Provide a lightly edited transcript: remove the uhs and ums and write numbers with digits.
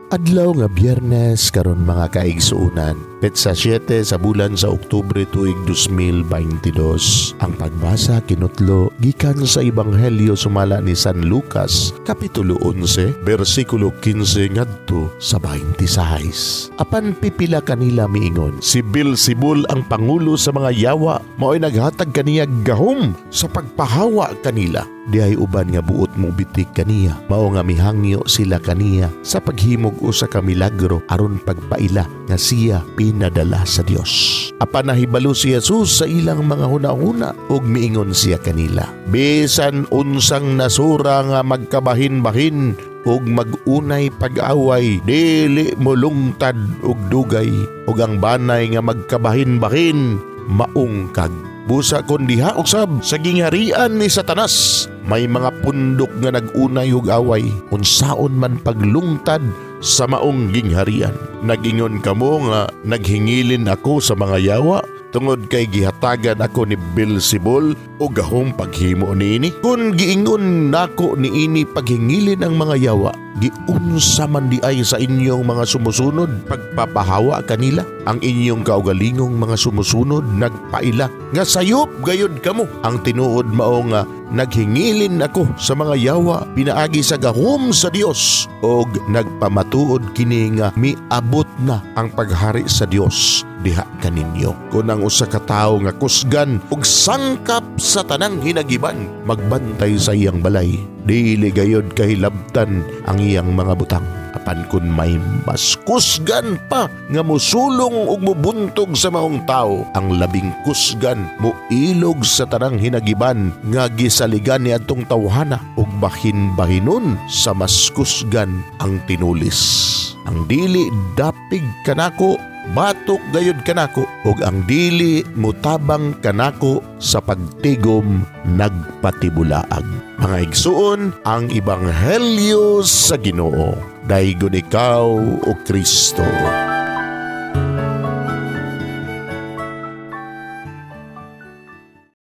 Adlaw nga Biyernes karon mga kaigsuunan, petsa 7 sa bulan sa Oktubre tuig 2022. Ang pagbasa kinutlo gikan sa Ebanghelyo sumala ni San Lucas, Kapitulo 11, versikulo 15 ngadto sa 26. Apan pipila kanila miingon, si Beelzebul ang pangulo sa mga yawa, mao'y naghatag kaniya gahom sa pagpahawa kanila. Diay uban nga buot mo bitik kaniya, mao nga mihangyo sila kaniya sa paghimog usa ka milagro aron pagpaila nga siya pinadala sa Dios. Apan nahibalo si Jesus sa ilang mga hunahuna ug miingon siya kanila, bisan unsang nasura nga magkabahin-bahin ug mag-unay pag-away, dili mo lungtad ug dugay, ug ang banay nga magkabahin-bahin maungkag. Busa kon diha usab sa gingharian ni Satanas, may mga pundok nga nag-unay ug away, unsaon man paglungtad sa maong gingharian. Nagingon kamo nga naghingilin ako sa mga yawa, tungod kay gihatagan ako ni Beelzebul o gahong paghimo niini. Kung giingon nako niini paghingilin ang mga yawa, giunsa man di ay sa inyong mga sumusunod pagpapahawa kanila. Ang inyong kaugalingong mga sumusunod nagpaila nga sayop gayud kamo. Ang tinuod mao nga naghingilin ako sa mga yawa pinaagi sa gahom sa Dios, og nagpamatuod kini nga miabot na ang paghari sa Dios diha kaninyo. Kung ang usa ka tawo nga kusgan ug sangkap sa tanang hinagiban, magbantay sa iyang balay, dili gayud kahilabtan ang iyang mga butang. Apan kun may mas kusgan pa nga mosulong ug mobuntog sa maong tawo, ang labing kusgan moilog sa tanang hinagiban nga gisaligan ni adtong tawhana, ug bahin-bahinon sa mas kusgan ang tinulis. Ang dili dapig kanako batok gayud kanako, ug ang dili mutabang kanako sa pagtigom nagpatibulaag. Mga igsuon, ang Ebanghelyo sa Ginoo. Daygon ikaw o Kristo.